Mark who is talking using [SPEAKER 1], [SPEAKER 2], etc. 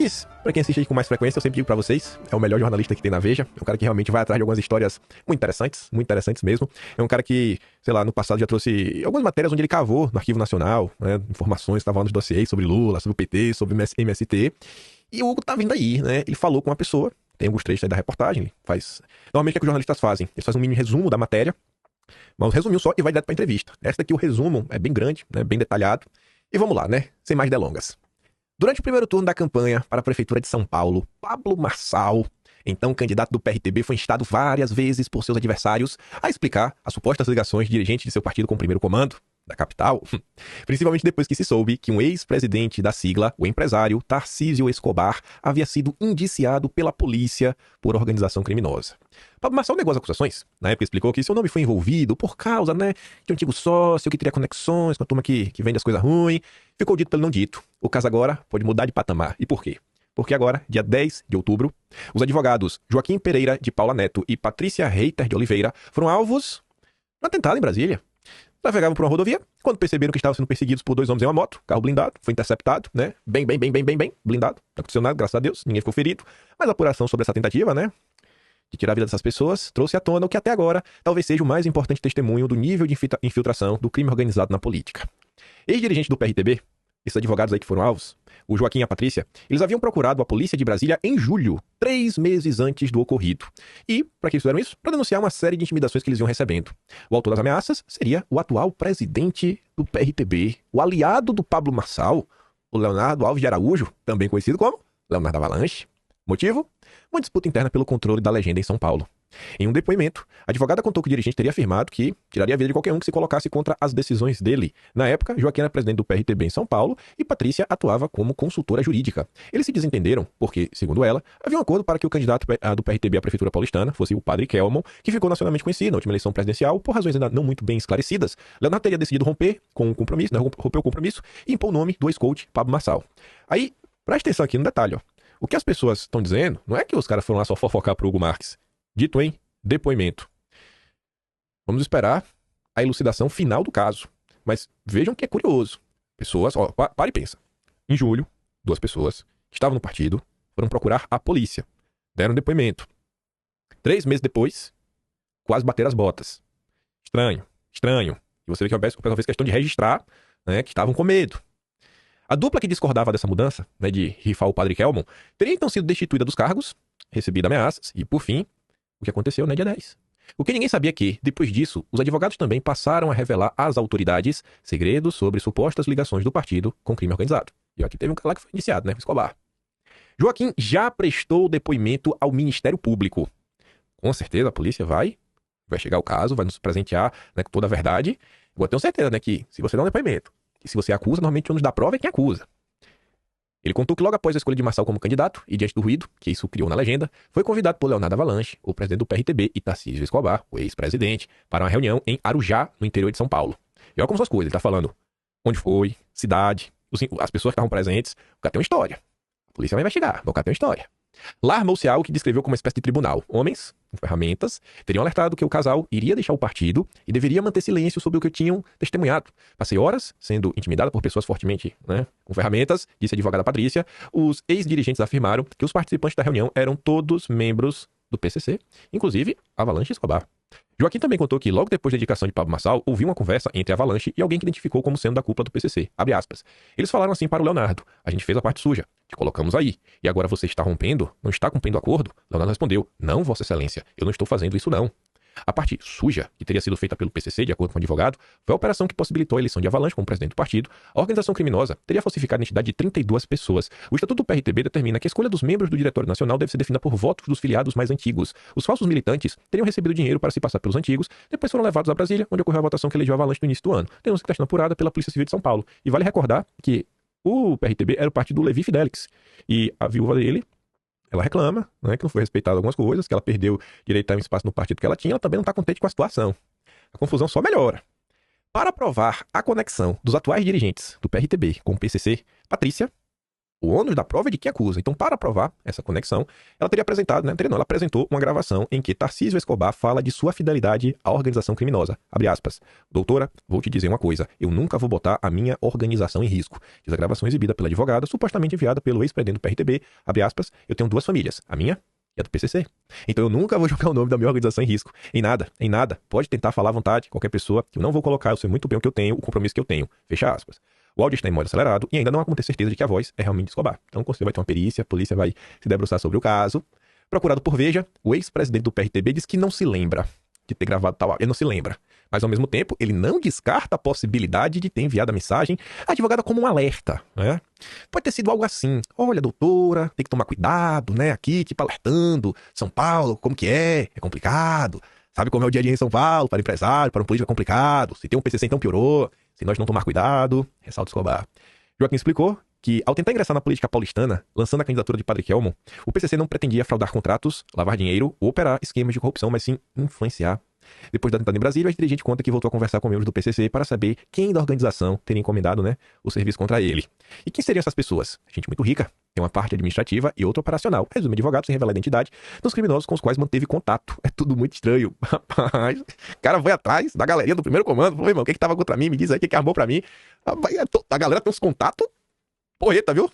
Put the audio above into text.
[SPEAKER 1] Marques, pra quem assiste aí com mais frequência, eu sempre digo pra vocês, é o melhor jornalista que tem na Veja. É um cara que realmente vai atrás de algumas histórias muito interessantes mesmo. É um cara que, sei lá, no passado já trouxe algumas matérias onde ele cavou no Arquivo Nacional, né, informações que estavam nos dossiês sobre Lula, sobre o PT, sobre o MST. E o Hugo tá vindo aí, né? Ele falou com uma pessoa, tem alguns trechos aí da reportagem, ele faz... Normalmente o que os jornalistas fazem? Eles fazem um mini resumo da matéria, mas resumiu só e vai direto pra entrevista. Essa daqui, o resumo é bem grande, né, bem detalhado. E vamos lá, né? Sem mais delongas. Durante o primeiro turno da campanha para a Prefeitura de São Paulo, Pablo Marçal, então candidato do PRTB, foi instado várias vezes por seus adversários a explicar as supostas ligações de dirigentes de seu partido com o primeiro comando da capital, principalmente depois que se soube que um ex-presidente da sigla, o empresário Tarcísio Escobar, havia sido indiciado pela polícia por organização criminosa. Pablo Marçal negou as acusações. Na época explicou que seu nome foi envolvido por causa, né, de um antigo sócio que teria conexões com a turma que vende as coisas ruins. Ficou dito pelo não dito. O caso agora pode mudar de patamar. E por quê? Porque agora, dia 10 de outubro, os advogados Joaquim Pereira de Paula Neto e Patrícia Reiter de Oliveira foram alvos de um atentado em Brasília. Navegavam por uma rodovia, quando perceberam que estavam sendo perseguidos por dois homens em uma moto, carro blindado, foi interceptado, né? Bem blindado. Não aconteceu nada, graças a Deus, ninguém ficou ferido. Mas a apuração sobre essa tentativa, né, de tirar a vida dessas pessoas, trouxe à tona o que até agora talvez seja o mais importante testemunho do nível de infiltração do crime organizado na política. Ex-dirigente do PRTB, esses advogados aí que foram alvos, o Joaquim e a Patrícia, eles haviam procurado a polícia de Brasília em julho, 3 meses antes do ocorrido. E, para que fizeram isso? Para denunciar uma série de intimidações que eles iam recebendo. O autor das ameaças seria o atual presidente do PRTB, o aliado do Pablo Marçal, o Leonardo Alves de Araújo, também conhecido como Leonardo Avalanche. Motivo? Uma disputa interna pelo controle da legenda em São Paulo. Em um depoimento, a advogada contou que o dirigente teria afirmado que tiraria a vida de qualquer um que se colocasse contra as decisões dele. Na época, Joaquim era presidente do PRTB em São Paulo e Patrícia atuava como consultora jurídica. Eles se desentenderam porque, segundo ela, havia um acordo para que o candidato do PRTB à Prefeitura Paulistana fosse o Padre Kelmon, que ficou nacionalmente conhecido na última eleição presidencial por razões ainda não muito bem esclarecidas. Leonardo teria decidido romper com o compromisso, né, romper o compromisso e impor o nome do ex-coach Pablo Marçal. Aí, preste atenção aqui no detalhe, ó. O que as pessoas estão dizendo não é que os caras foram lá só fofocar pro Hugo Marques. Dito em depoimento. Vamos esperar a elucidação final do caso. Mas vejam que é curioso. Pessoas, ó, para e pensa. Em julho, 2 pessoas que estavam no partido foram procurar a polícia. Deram depoimento. 3 meses depois, quase bateram as botas. Estranho. E você vê que a pessoa fez questão de registrar, né, que estavam com medo. A dupla que discordava dessa mudança, né, de rifar o Padre Kelmon, teria então sido destituída dos cargos, recebida ameaças e, por fim, o que aconteceu, né, dia 10. O que ninguém sabia é que, depois disso, os advogados também passaram a revelar às autoridades segredos sobre supostas ligações do partido com crime organizado. E aqui teve um cara lá que foi indiciado, né, Escobar. Joaquim já prestou depoimento ao Ministério Público. Com certeza a polícia vai chegar o caso, vai nos presentear, né, com toda a verdade. Eu tenho certeza, né, que se você dá um depoimento, e se você acusa, normalmente o ônus da prova é quem acusa. Ele contou que logo após a escolha de Marçal como candidato, e diante do ruído que isso criou na legenda, foi convidado por Leonardo Avalanche, o presidente do PRTB, e Tarcísio Escobar, o ex-presidente, para uma reunião em Arujá, no interior de São Paulo. E olha como são as coisas, ele tá falando onde foi, cidade, as pessoas que estavam presentes. O cara tem uma história. A polícia vai investigar, o cara tem uma história. Lá armou-se algo que descreveu como uma espécie de tribunal. Homens, com ferramentas, teriam alertado que o casal iria deixar o partido e deveria manter silêncio sobre o que tinham testemunhado. Passei horas sendo intimidada por pessoas fortemente, né, com ferramentas, disse a advogada Patrícia. Os ex-dirigentes afirmaram que os participantes da reunião eram todos membros do PCC, inclusive Avalanche e Escobar. Joaquim também contou que, logo depois da indicação de Pablo Marçal, ouviu uma conversa entre Avalanche e alguém que identificou como sendo da cúpula do PCC. Abre aspas. Eles falaram assim para o Leonardo: a gente fez a parte suja, te colocamos aí. E agora você está rompendo? Não está cumprindo o acordo? Leonardo respondeu: não, Vossa Excelência, eu não estou fazendo isso não. A parte suja, que teria sido feita pelo PCC, de acordo com o advogado, foi a operação que possibilitou a eleição de Avalanche como presidente do partido. A organização criminosa teria falsificado a identidade de 32 pessoas. O Estatuto do PRTB determina que a escolha dos membros do Diretório Nacional deve ser definida por votos dos filiados mais antigos. Os falsos militantes teriam recebido dinheiro para se passar pelos antigos, depois foram levados a Brasília, onde ocorreu a votação que elegeu Avalanche no início do ano. Denúncia que está sendo apurada pela Polícia Civil de São Paulo. E vale recordar que o PRTB era o partido do Levi Fidelix. E a viúva dele, ela reclama, né, que não foi respeitada algumas coisas, que ela perdeu direito a um espaço no partido que ela tinha, ela também não está contente com a situação. A confusão só melhora. Para provar a conexão dos atuais dirigentes do PRTB com o PCC, Patrícia, O ônus da prova é de quem acusa. Então, para provar essa conexão, ela teria apresentado, né? Ela apresentou uma gravação em que Tarcísio Escobar fala de sua fidelidade à organização criminosa. Abre aspas. Doutora, vou te dizer uma coisa. Eu nunca vou botar a minha organização em risco. Diz a gravação exibida pela advogada, supostamente enviada pelo ex-presidente do PRTB. Abre aspas. Eu tenho duas famílias. A minha e a do PCC. Então eu nunca vou jogar o nome da minha organização em risco. Em nada. Pode tentar falar à vontade, qualquer pessoa. Eu não vou colocar, eu sei muito bem o que eu tenho, o compromisso que eu tenho. Fecha aspas. O áudio está em modo acelerado e ainda não há como ter certeza de que a voz é realmente de Escobar. Então o conselho vai ter uma perícia, a polícia vai se debruçar sobre o caso. Procurado por Veja, o ex-presidente do PRTB diz que não se lembra de ter gravado tal áudio. Ele não se lembra. Mas ao mesmo tempo, ele não descarta a possibilidade de ter enviado a mensagem à advogada como um alerta, né? Pode ter sido algo assim. Olha, doutora, tem que tomar cuidado, né? Aqui, tipo, alertando. São Paulo, como que é? É complicado. Sabe como é o dia a dia em São Paulo? Para empresário, para um político é complicado. Se tem um PCC, então piorou. Se nós não tomar cuidado, ressalta Escobar. Joaquim explicou que, ao tentar ingressar na política paulistana, lançando a candidatura de Padre Kelmon, o PCC não pretendia fraudar contratos, lavar dinheiro ou operar esquemas de corrupção, mas sim influenciar. Depois da tentada em Brasília, o dirigente conta que voltou a conversar com membros do PCC para saber quem da organização teria encomendado, né, o serviço contra ele. E quem seriam essas pessoas? Gente muito rica, tem uma parte administrativa e outra operacional. Resume advogado sem revelar a identidade dos criminosos com os quais manteve contato. É tudo muito estranho. Rapaz, o cara foi atrás da galerinha do primeiro comando, falou, irmão, o que tava contra mim? Me diz aí o que armou pra mim. Rapaz, a galera tem uns contatos porreta, viu?